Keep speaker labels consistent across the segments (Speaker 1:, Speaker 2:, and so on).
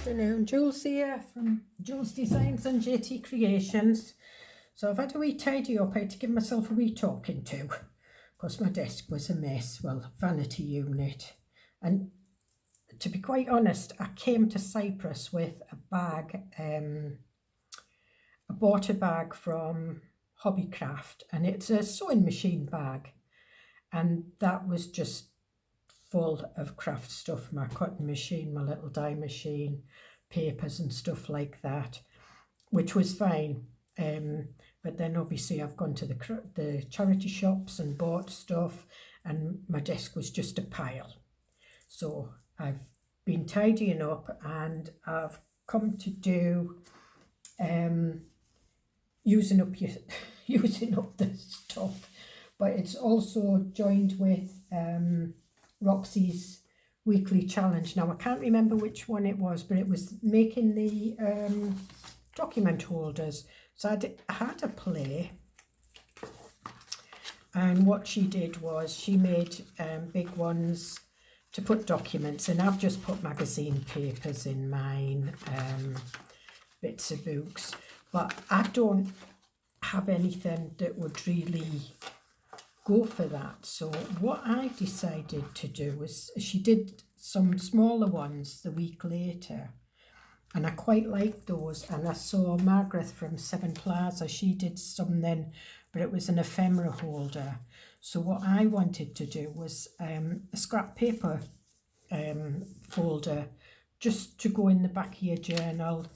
Speaker 1: afternoon, Jules here from Joolsedesigns and Tatty Creations. So I've had a wee tidy up. I had to give myself a wee talking to because my desk was a mess. Well, vanity unit. And to be quite honest, I came to Cyprus with a bag. I bought a bag from Hobbycraft and it's a sewing machine bag. And that was just full of craft stuff, my cutting machine, my little dye machine, papers and stuff like that, which was fine. But then obviously I've gone to the charity shops and bought stuff, and my desk was just a pile. So I've been tidying up and I've come to do using up the stuff, but it's also joined with Roxy's weekly challenge. Now I can't remember which one it was, but it was making the document holders. So I had a play, and what she did was she made big ones to put documents in. I've just put magazine papers in mine, bits of books, but I don't have anything that would really go for that. So what I decided to do was, she did some smaller ones the week later, and I quite liked those. And I saw Margaret from Seven Plaza, she did some then, but it was an ephemera holder. So what I wanted to do was a scrap paper folder, just to go in the back of your journal.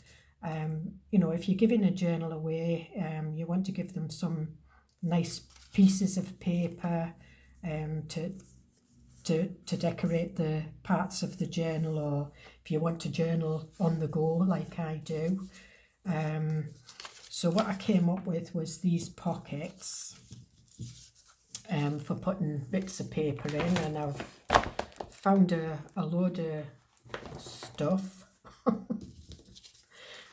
Speaker 1: You know, if you're giving a journal away, you want to give them some nice pieces of paper to decorate the parts of the journal, or if you want to journal on the go like I do. So what I came up with was these pockets for putting bits of paper in, and I've found a load of stuff.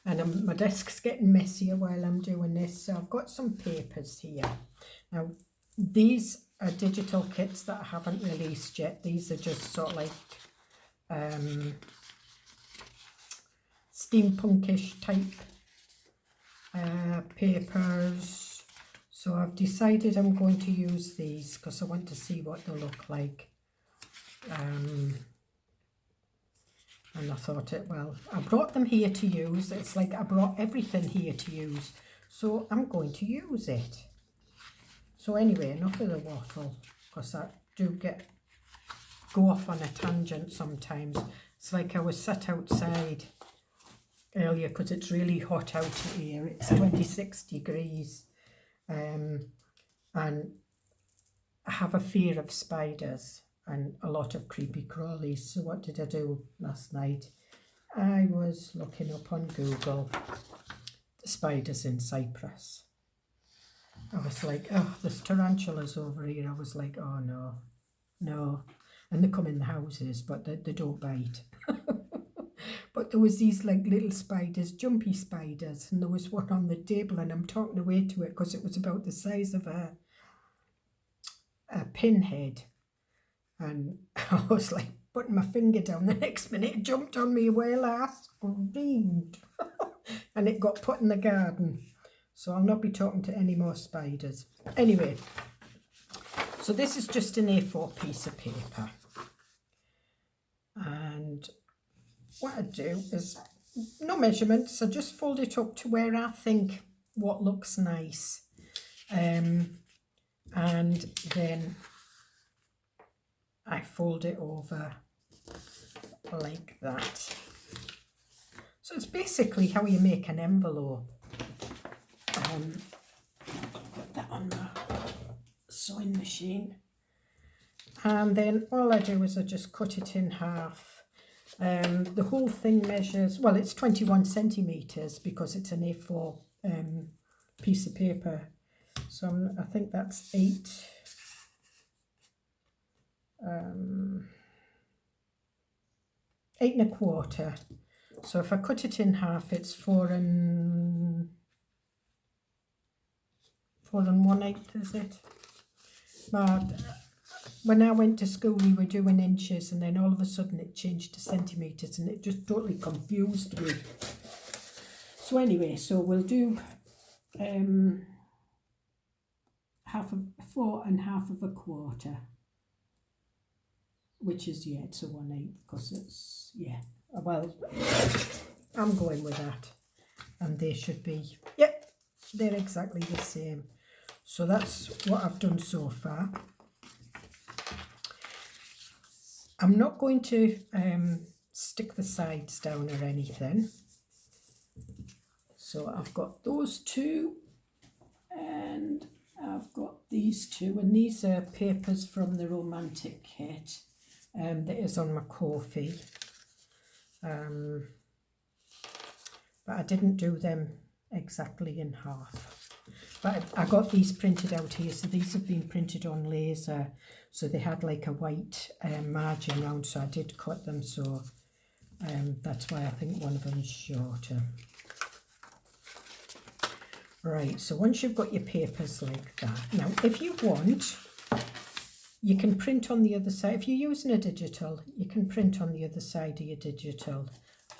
Speaker 1: And my desk's getting messier while I'm doing this. So I've got some papers here. Now, these are digital kits that I haven't released yet. These are just sort of like steampunkish type papers. So I've decided I'm going to use these because I want to see what they look like. And I thought I brought them here to use. It's like I brought everything here to use. So I'm going to use it. So anyway, enough of the waffle, because I do go off on a tangent sometimes. It's like I was sat outside earlier because it's really hot out here. It's 26 degrees. And I have a fear of spiders and a lot of creepy crawlies. So what did I do last night? I was looking up on Google the spiders in Cyprus. I was like, oh, there's tarantulas over here. I was like, oh no. And they come in the houses, but they don't bite. But there was these like little spiders, jumpy spiders, and there was one on the table, and I'm talking away to it because it was about the size of a pinhead. And I was like putting my finger down. The next minute it jumped on me. Well, I screamed. And it got put in the garden. So I'll not be talking to any more spiders. Anyway, so this is just an A4 piece of paper. And what I do is, no measurements, I just fold it up to where I think what looks nice. And then I fold it over like that. So it's basically how you make an envelope. Put that on the sewing machine. And then all I do is I just cut it in half. The whole thing measures, well, it's 21 centimetres because it's an A4 piece of paper. So I think that's 8 1/4. So if I cut it in half, it's 4 1/8, is it? But when I went to school, we were doing inches, and then all of a sudden it changed to centimetres, and it just totally confused me. So anyway, so we'll do 4 1/2 which is, yeah, it's a 1/8, because it's, yeah, well, I'm going with that. And they should be, yep, they're exactly the same. So that's what I've done so far. I'm not going to stick the sides down or anything. So I've got those two, and I've got these two, and these are papers from the Romantic kit that is on my coffee. But I didn't do them exactly in half. But I got these printed out here, so these have been printed on laser, so they had like a white margin around, so I did cut them, so that's why I think one of them is shorter. Right, so once you've got your papers like that, now if you want, you can print on the other side. If you're using a digital, you can print on the other side of your digital,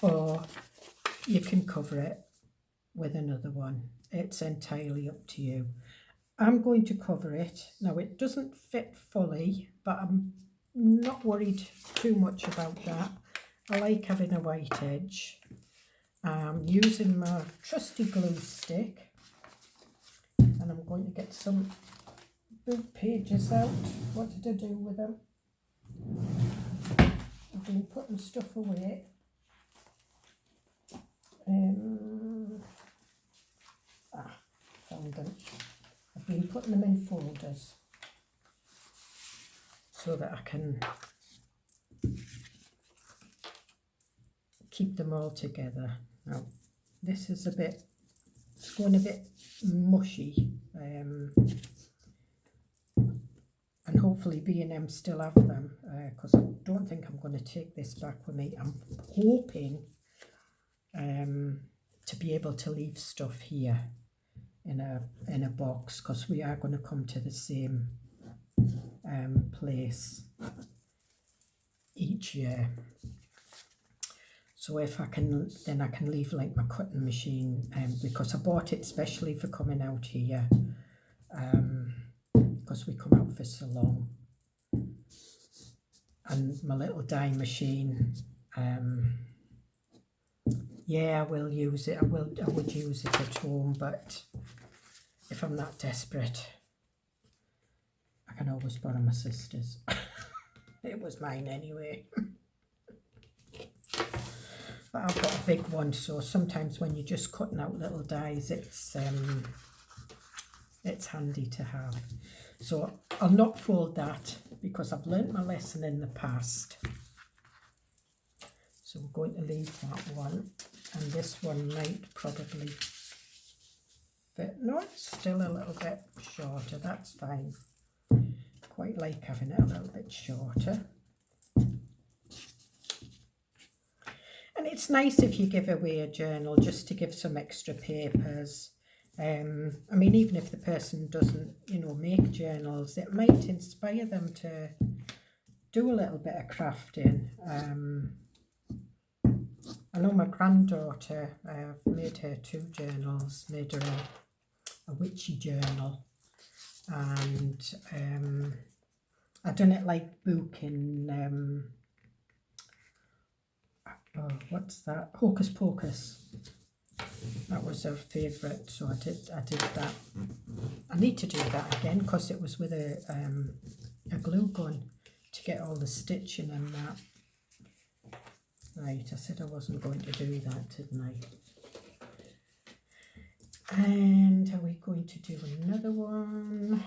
Speaker 1: or you can cover it with another one. It's entirely up to you. I'm going to cover it. Now it doesn't fit fully, but I'm not worried too much about that. I like having a white edge. I'm using my trusty glue stick, and I'm going to get some book pages out. What did I do with them? I've been putting stuff away. Found them. I've been putting them in folders so that I can keep them all together. Now this is it's going a bit mushy, and hopefully B&M still have them, because I don't think I'm going to take this back with me. I'm hoping to be able to leave stuff here in a box, because we are going to come to the same place each year. So if I can, then I can leave like my cutting machine, because I bought it specially for coming out here, because we come out for so long. And my little die machine, yeah, I will use it. I would use it at home, but if I'm that desperate, I can always borrow my sister's. It was mine anyway. But I've got a big one, so sometimes when you're just cutting out little dies, it's handy to have. So I'll not fold that, because I've learnt my lesson in the past. So we're going to leave that one, and this one might probably fit. No, it's still a little bit shorter. That's fine. Quite like having it a little bit shorter. And it's nice if you give away a journal, just to give some extra papers. I mean, even if the person doesn't, make journals, it might inspire them to do a little bit of crafting. I know my granddaughter, made her 2 journals, made her a witchy journal, and I done it like booking, what's that? Hocus Pocus. That was her favourite, so I did that. I need to do that again, because it was with a glue gun to get all the stitching and that. Right, I said I wasn't going to do that, didn't I? And are we going to do another one?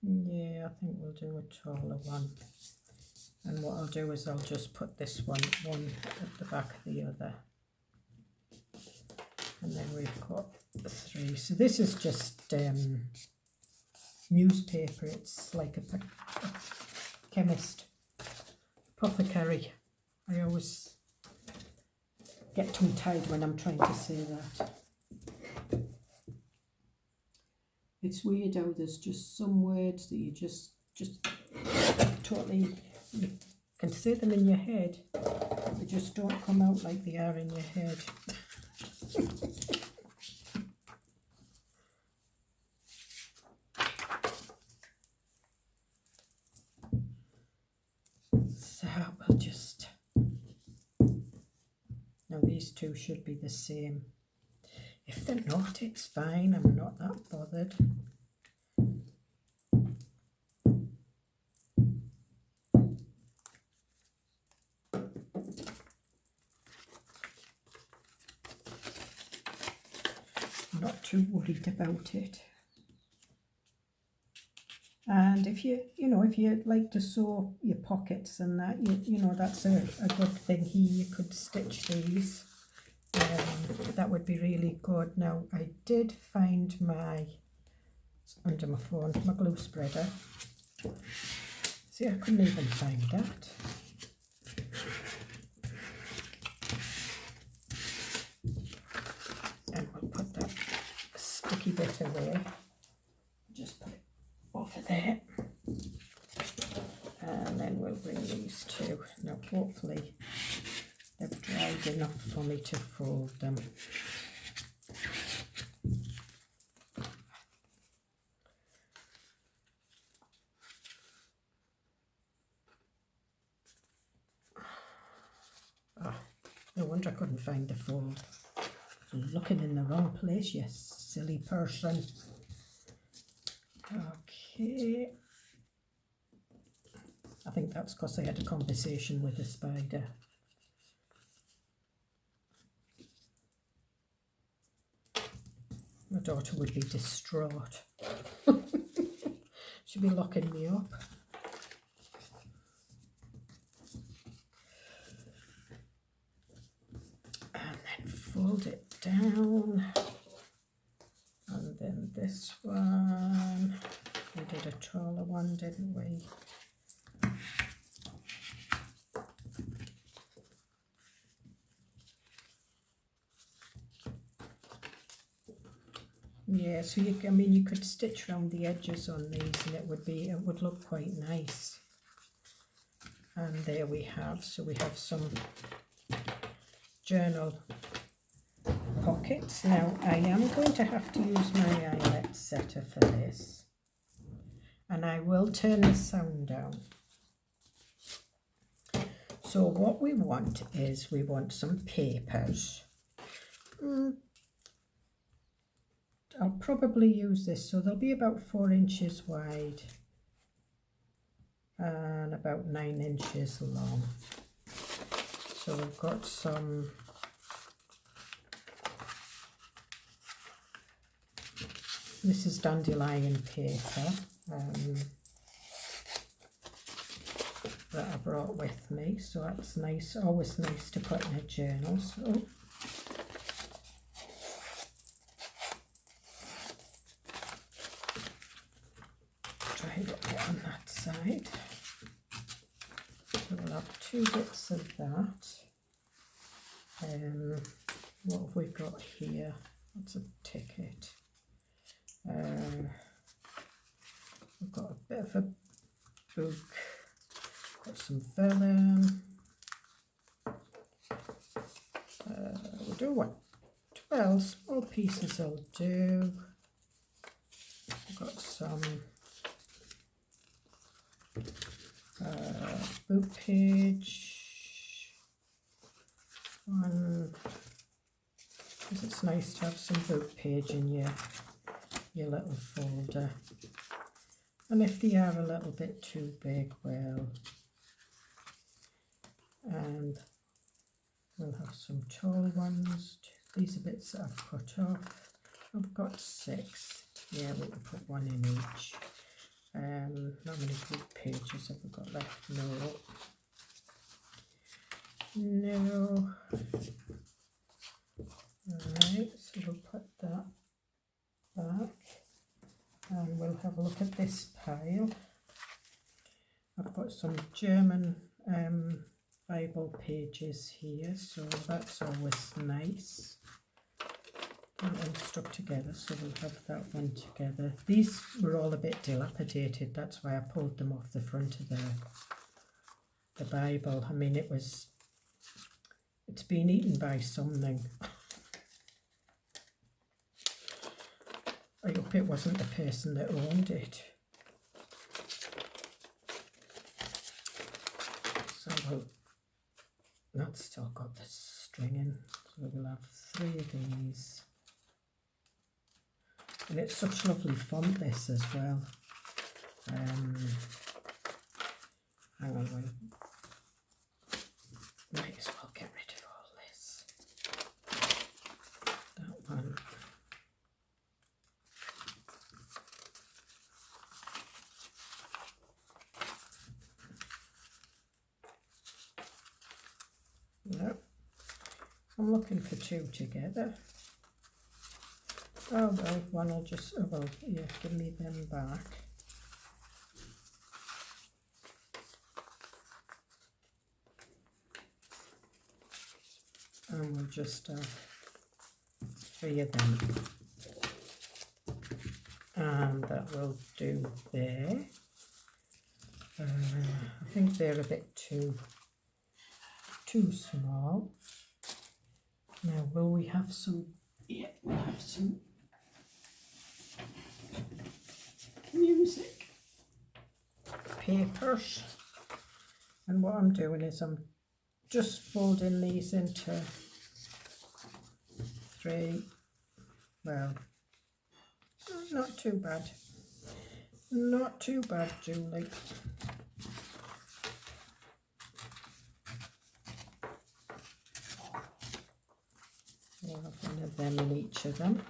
Speaker 1: Yeah, I think we'll do a taller one. And what I'll do is I'll just put this one at the back of the other. And then we've got 3. So this is just newspaper. It's like a chemist, apothecary. I always get tongue-tied when I'm trying to say that. It's weird how there's just some words that you just totally, you can say them in your head, they just don't come out like they are in your head. So we'll just, now these two should be the same. If they're not, it's fine, I'm not that bothered. I'm not too worried about it. And if you know, if you like to sew your pockets and that, you know, that's a good thing here. You could stitch these. That would be really good. Now, I did find it's under my phone, my glue spreader. See, I couldn't even find that. And we'll put that sticky bit away. Just put it over there. And then we'll bring these two. Now, hopefully, they've dried enough for me to fold them. Oh, no wonder I couldn't find the fold. Looking in the wrong place, you silly person. Okay. I think that's because I had a conversation with the spider. My daughter would be distraught. She'd be locking me up. And then fold it down. And then this one. We did a taller one, didn't we? Yeah, so I mean, you could stitch around the edges on these and it would look quite nice. And there we have, so we have some journal pockets. Now, I am going to have to use my eyelet setter for this. And I will turn the sound down. So what we want is, we want some papers. I'll probably use this, so they'll be about 4 inches wide and about 9 inches long. So we've got some this is dandelion paper that I brought with me, so that's nice, always nice to put in a journal. So try a bit on that side. So we'll have 2 bits of that. What have we got here? That's a ticket. We've got a bit of a book. Got some vellum. We'll do what? 12 small pieces will do. We've got some book page. One, because it's nice to have some book page in your little folder. And if they are a little bit too big, well, and we'll have some tall ones. These are bits that I've cut off. I've got 6. Yeah, we can put 1 in each. How many book pages have we got left? No. Alright, so we'll put that back. And we'll have a look at this pile. I've got some German Bible pages here, so that's always nice. That one stuck together, so we'll have that one together. These were all a bit dilapidated, that's why I pulled them off the front of the Bible. I mean, it's been eaten by something. I hope it wasn't the person that owned it. So that's still got the string in, so we'll have 3 of these. And it's such lovely font, this as well. Hang on, might as well get rid of all this. That one. No, I'm looking for 2 together. Oh well, one will just, oh well, yeah, give me them back. And we'll just have 3 of them. And that will do there. I think they're a bit too small. Now, will we have some? Yeah, we'll have some music papers. And what I'm doing is I'm just folding these into 3. Well, not too bad. Not too bad, Julie. We'll have one of them in each of them.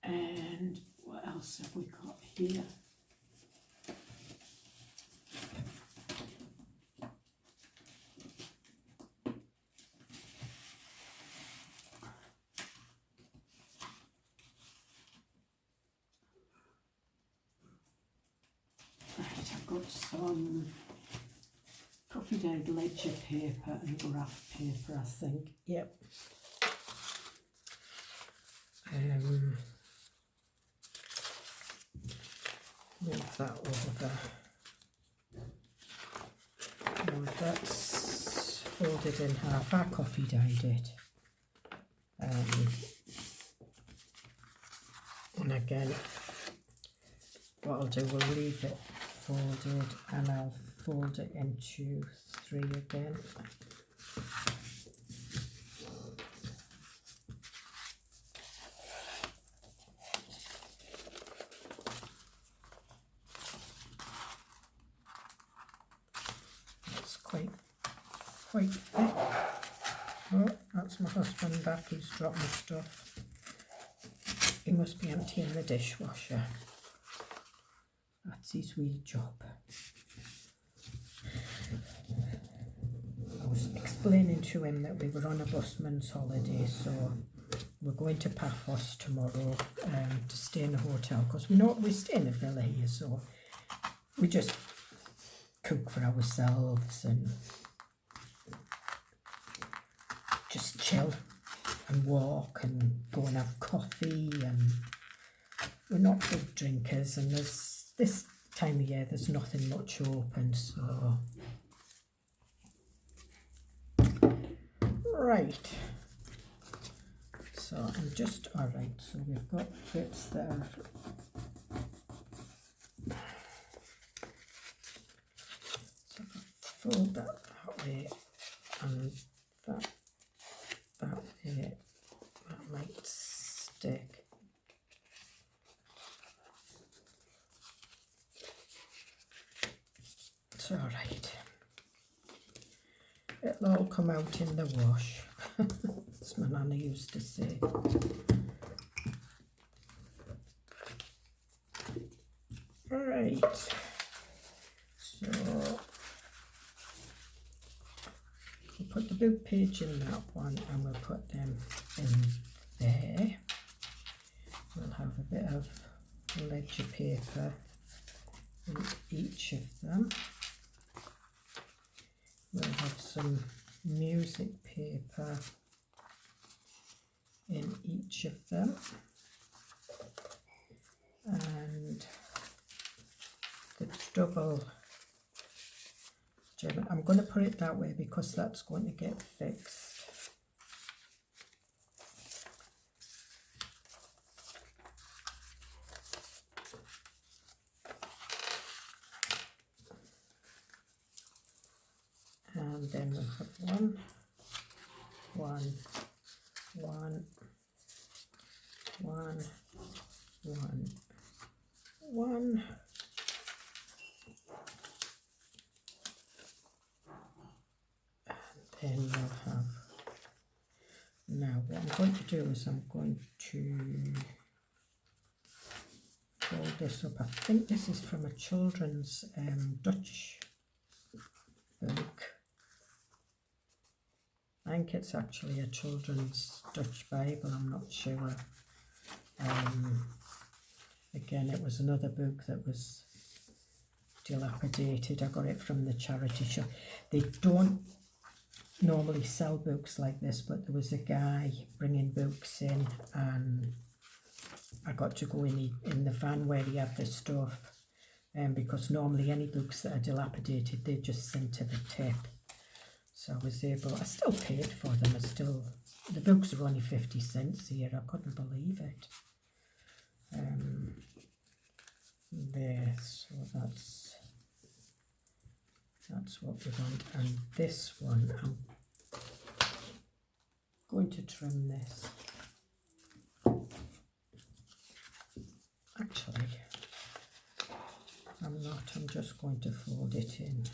Speaker 1: And what else have we got here? Right, I've got some coffee dyed ledger paper and graph paper, I think. Yep. Move that over. Now that's folded in half. I coffee dyed it. And again, what I'll do, we'll leave it folded and I'll fold it into 3 again. That's quite thick. Oh, that's my husband back, he's dropped my stuff. He must be emptying the dishwasher. That's his wee job. I was explaining to him that we were on a busman's holiday, so we're going to Paphos tomorrow to stay in a hotel, because we stay in a villa here, so we just cook for ourselves and just chill and walk and go and have coffee, and we're not big drinkers, and this time of year there's nothing much open, so right. So I'm just alright, so we've got bits there. So fold that way and that way, that might stick. It's alright. It'll all come out in the wash, as my nana used to say. Alright, so we'll put the big page in that one and we'll put them in there. We'll have a bit of ledger paper in each of them. We'll have some music paper in each of them, and the double gem. I'm going to put it that way because that's going to get fixed. And then we'll have one, and then we'll have, now what I'm going to do is I'm going to fold this up. I think this is from a children's Dutch book. I think it's actually a children's Dutch Bible, I'm not sure. Again, it was another book that was dilapidated. I got it from the charity shop. They don't normally sell books like this, but there was a guy bringing books in, and I got to go in the van where he had the stuff, because normally any books that are dilapidated, they just send to the tip. So I was able, I still paid for them. The books are only 50 cents here. I couldn't believe it. There, so that's what we want. And this one, I'm going to trim this. Actually, I'm not. I'm just going to fold it in.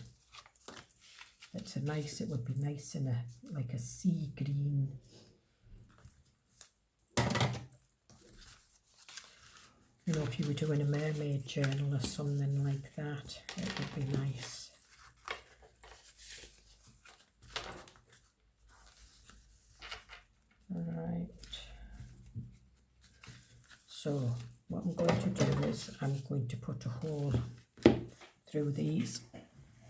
Speaker 1: It would be nice in like a sea green. You know, if you were doing a mermaid journal or something like that, it would be nice. Alright. So what I'm going to do is I'm going to put a hole through these.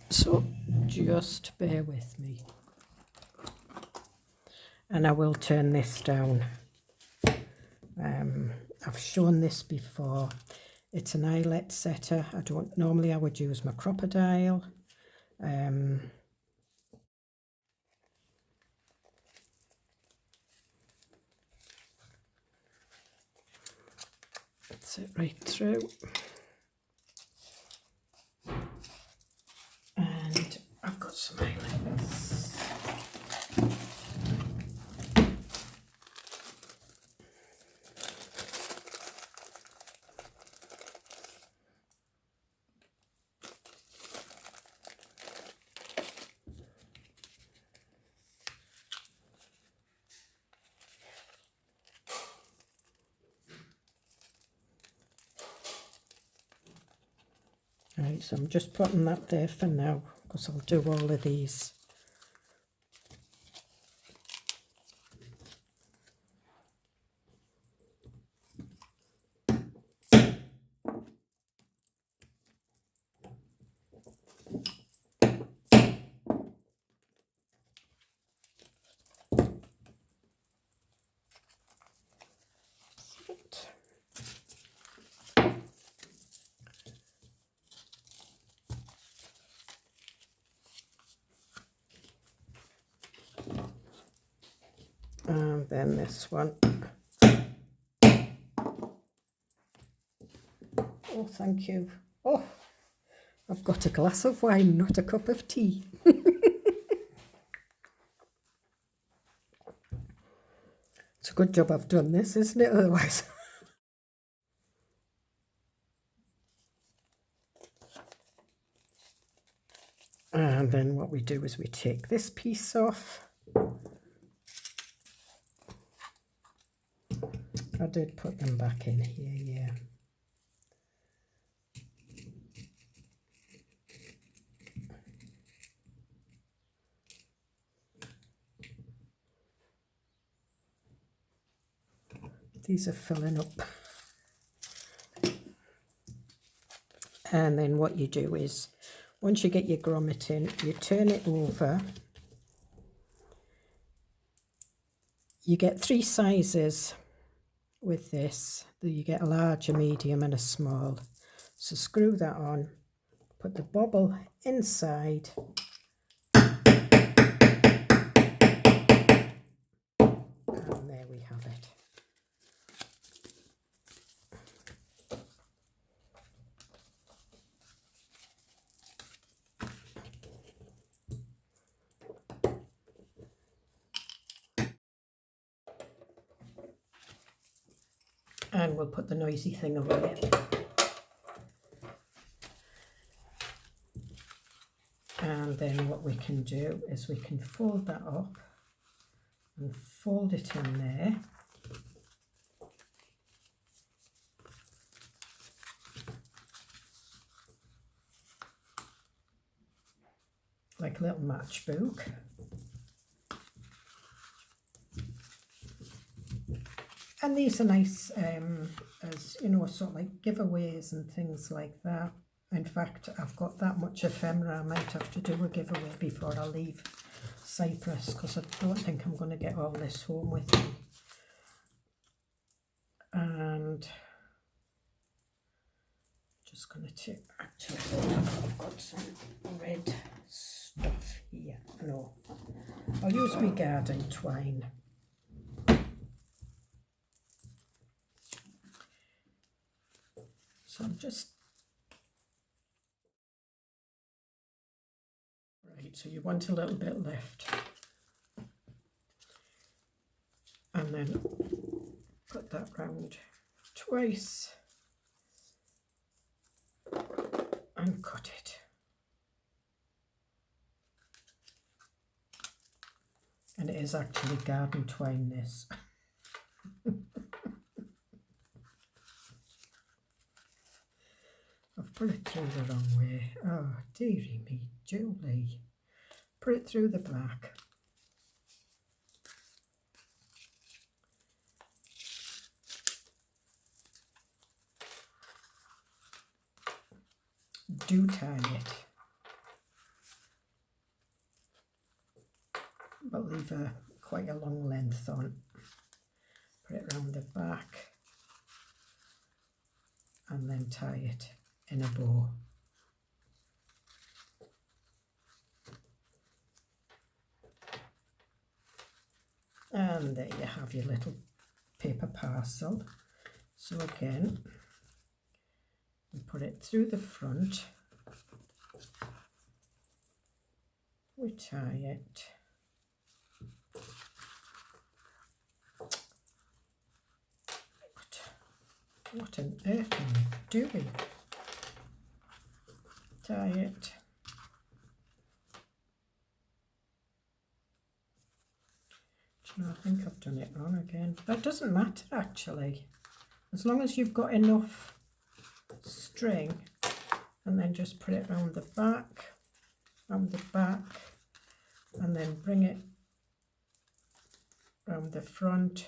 Speaker 1: So just bear with me. And I will turn this down. I've shown this before. It's an eyelet setter. I would use my crocodile. That's it right through. And I've got some eyelets. Right, so I'm just putting that there for now, because I'll do all of these. And then this one. Oh, thank you. Oh, I've got a glass of wine, not a cup of tea. It's a good job I've done this, isn't it? Otherwise. And then what we do is we take this piece off. I did put them back in here, yeah. These are filling up. And then what you do is, once you get your grommet in, you turn it over you get 3 sizes with this. You get a large, a medium and a small. So screw that on, put the bobble inside, and there we have it. And we'll put the noisy thing away. And then what we can do is we can fold that up and fold it in there. Like a little matchbook. And these are nice as, you know, sort of like giveaways and things like that. In fact, I've got that much ephemera, I might have to do a giveaway before I leave Cyprus, because I don't think I'm going to get all this home with me. And just going to take, actually, I've got some red stuff here. No, I'll use my garden twine. So I'm just, right, so you want a little bit left. And then put that round twice and cut it. And it is actually garden twine, this. I've put it through the wrong way. Oh, dearie me, Julie. Put it through the black. Do tie it, but leave quite a long length on. Put it round the back and then tie it in a bow. And there you have your little paper parcel. So again, we put it through the front, we tie it, what on earth are you doing? Tie it, do you know, I think I've done it wrong again. That doesn't matter actually, as long as you've got enough string, and then just put it round the back, and then bring it round the front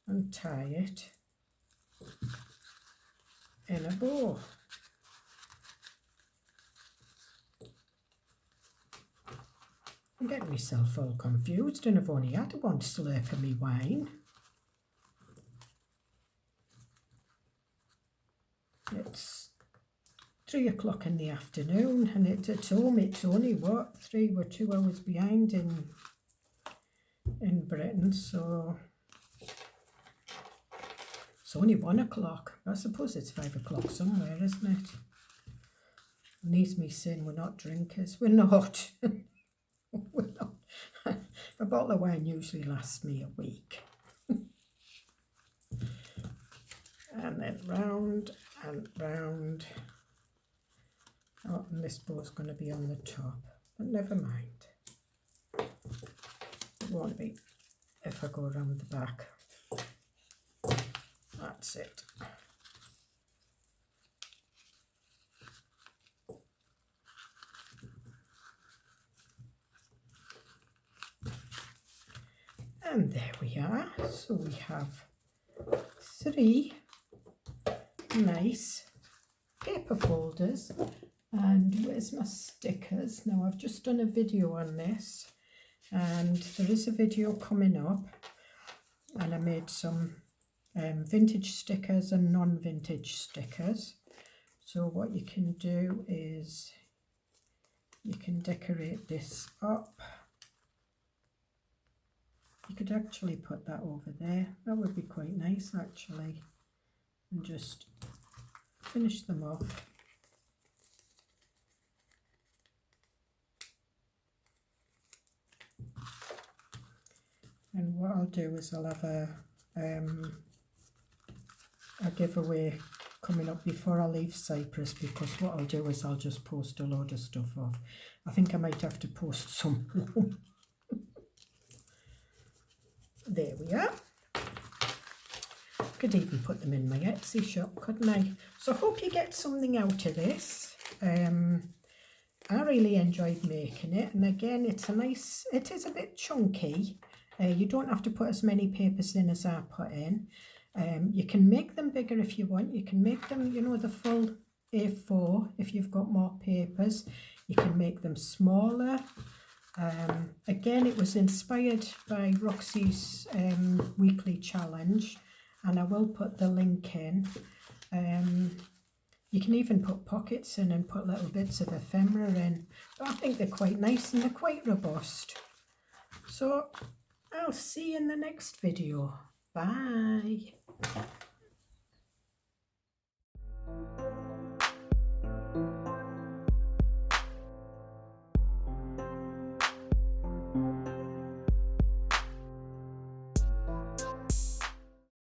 Speaker 1: and tie it in a bow. I'm getting myself all confused, and I've only had one slurp of my wine. It's 3 o'clock in the afternoon, and it's home. It's only what, 2 hours behind in Britain, so it's only 1 o'clock. I suppose it's 5 o'clock somewhere, isn't it? Needs me saying we're not drinkers. We're not. We're not. A bottle of wine usually lasts me a week. And then round and round. Oh, and this bow's going to be on the top, but never mind. It won't be if I go around the back. That's it. And there we are. So we have 3 nice paper folders. And where's my stickers? Now I've just done a video on this, and there is a video coming up, and I made some vintage stickers and non-vintage stickers. So what you can do is you can decorate this up. You could actually put that over there. That would be quite nice actually. And just finish them off. And what I'll do is I'll have a giveaway coming up before I leave Cyprus, because what I'll do is I'll just post a load of stuff off. I think I might have to post some more. There we are. Could even put them in my Etsy shop, couldn't I? So I hope you get something out of this. I really enjoyed making it, and again it is a bit chunky. You don't have to put as many papers in as I put in. You can make them bigger if you want. You can make them, you know, the full A4 if you've got more papers. You can make them smaller. Again, it was inspired by Roxy's weekly challenge, and I will put the link in. You can even put pockets in and put little bits of ephemera in. But I think they're quite nice and they're quite robust. So I'll see you in the next video. Bye.